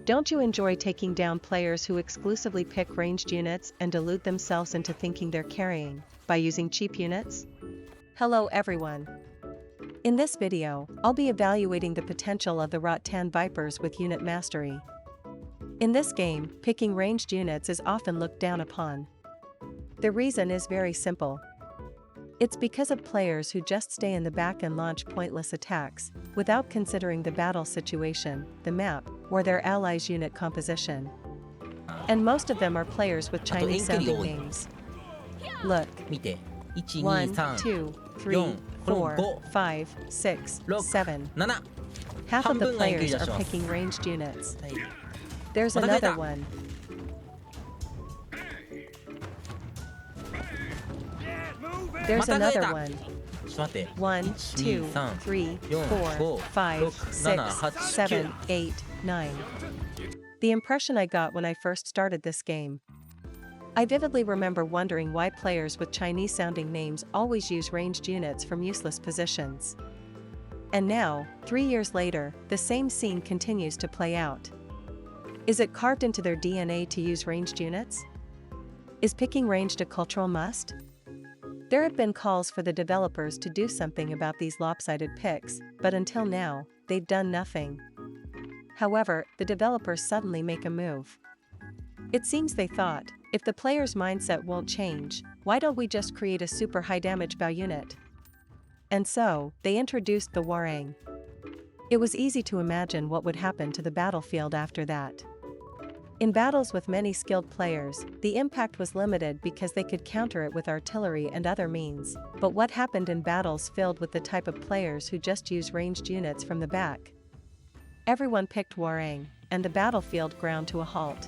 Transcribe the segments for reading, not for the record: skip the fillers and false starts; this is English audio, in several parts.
Don't you enjoy taking down players who exclusively pick ranged units and delude themselves into thinking they're carrying by using cheap units? Hello everyone. In this video, I'll be evaluating the potential of the Rattan Vipers with unit mastery. In this game, picking ranged units is often looked down upon. The reason is very simple. It's because of players who just stay in the back and launch pointless attacks, without considering the battle situation, the map, or their allies' unit composition. And most of them are players with Chinese-sounding names. Look. 1, 2, 3, 4, 5, 6, 7. Half of the players are picking ranged units. There's another one. There's another one. 1, 2, 3, 4, 5, 6, 7, 8, 9. The impression I got when I first started this game. I vividly remember wondering why players with Chinese-sounding names always use ranged units from useless positions. And now, 3 years later, the same scene continues to play out. Is it carved into their DNA to use ranged units? Is picking ranged a cultural must? There have been calls for the developers to do something about these lopsided picks, but until now, they've done nothing. However, the developers suddenly make a move. It seems they thought, if the player's mindset won't change, why don't we just create a super high damage bow unit? And so, they introduced the Warang. It was easy to imagine what would happen to the battlefield after that. In battles with many skilled players, the impact was limited because they could counter it with artillery and other means, but what happened in battles filled with the type of players who just use ranged units from the back? Everyone picked Warang, and the battlefield ground to a halt.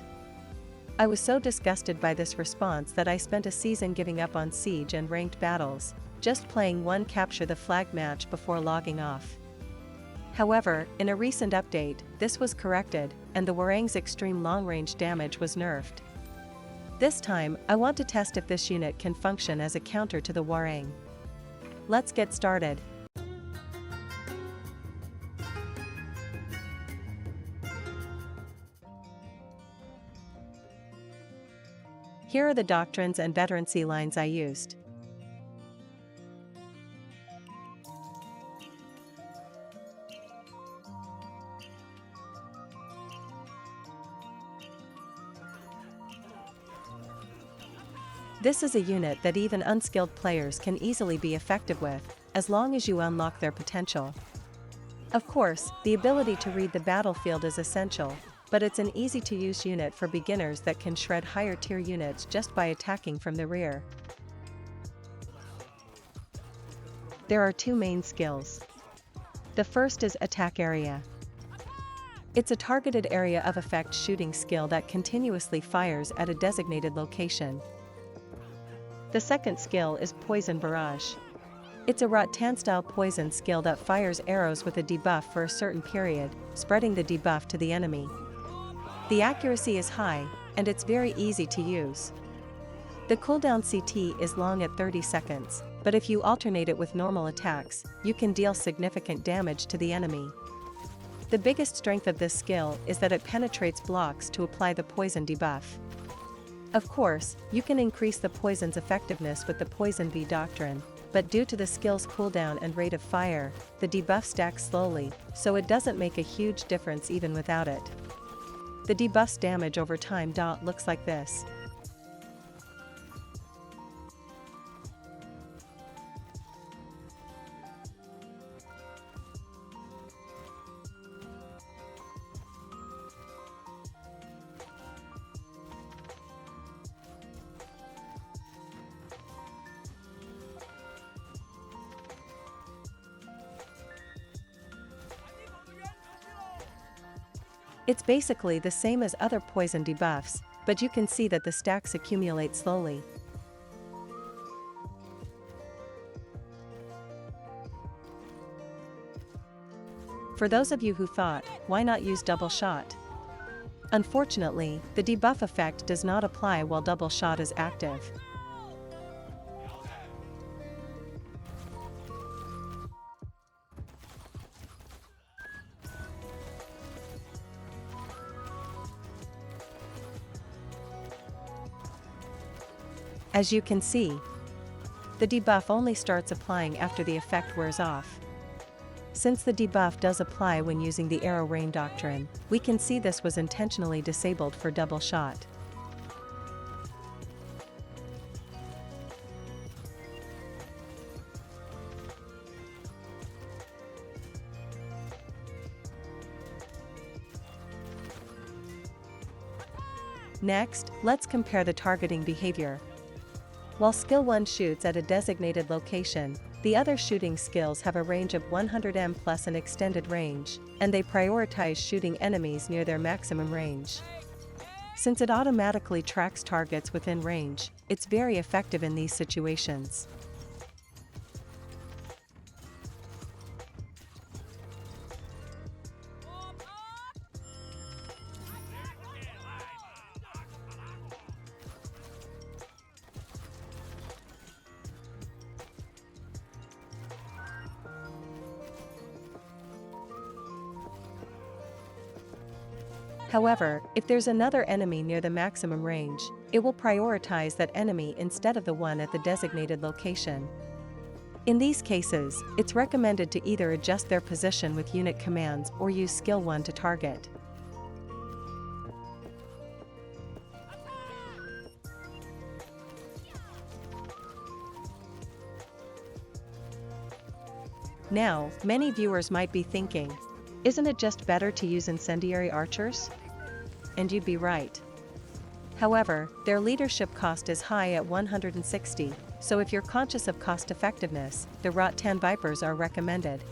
I was so disgusted by this response that I spent a season giving up on siege and ranked battles, just playing one capture the flag match before logging off. However, in a recent update, this was corrected, and the Warang's extreme long-range damage was nerfed. This time, I want to test if this unit can function as a counter to the Warang. Let's get started. Here are the doctrines and veterancy lines I used. This is a unit that even unskilled players can easily be effective with, as long as you unlock their potential. Of course, the ability to read the battlefield is essential, but it's an easy-to-use unit for beginners that can shred higher-tier units just by attacking from the rear. There are two main skills. The first is Attack Area. It's a targeted area of effect shooting skill that continuously fires at a designated location. The second skill is Poison Barrage. It's a Rattan-style poison skill that fires arrows with a debuff for a certain period, spreading the debuff to the enemy. The accuracy is high, and it's very easy to use. The cooldown CT is long at 30 seconds, but if you alternate it with normal attacks, you can deal significant damage to the enemy. The biggest strength of this skill is that it penetrates blocks to apply the poison debuff. Of course, you can increase the poison's effectiveness with the Poison V doctrine, but due to the skill's cooldown and rate of fire, the debuff stacks slowly, so it doesn't make a huge difference even without it. The debuff's damage over time looks like this. It's basically the same as other poison debuffs, but you can see that the stacks accumulate slowly. For those of you who thought, why not use double shot? Unfortunately, the debuff effect does not apply while double shot is active. As you can see, the debuff only starts applying after the effect wears off. Since the debuff does apply when using the arrow rain doctrine, we can see this was intentionally disabled for double shot. Next, let's compare the targeting behavior. While skill 1 shoots at a designated location, the other shooting skills have a range of 100 m plus an extended range, and they prioritize shooting enemies near their maximum range. Since it automatically tracks targets within range, it's very effective in these situations. However, if there's another enemy near the maximum range, it will prioritize that enemy instead of the one at the designated location. In these cases, it's recommended to either adjust their position with unit commands or use skill 1 to target. Now, many viewers might be thinking, isn't it just better to use incendiary archers? And you'd be right. However, their leadership cost is high at 160, so if you're conscious of cost effectiveness, the Rattan Vipers are recommended.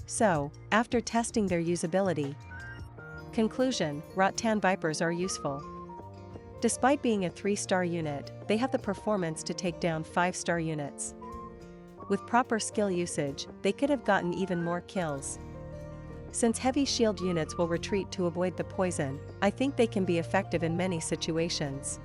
So, after testing their usability, conclusion, Rattan Vipers are useful. Despite being a 3-star unit, they have the performance to take down 5-star units. With proper skill usage, they could have gotten even more kills. Since heavy shield units will retreat to avoid the poison, I think they can be effective in many situations.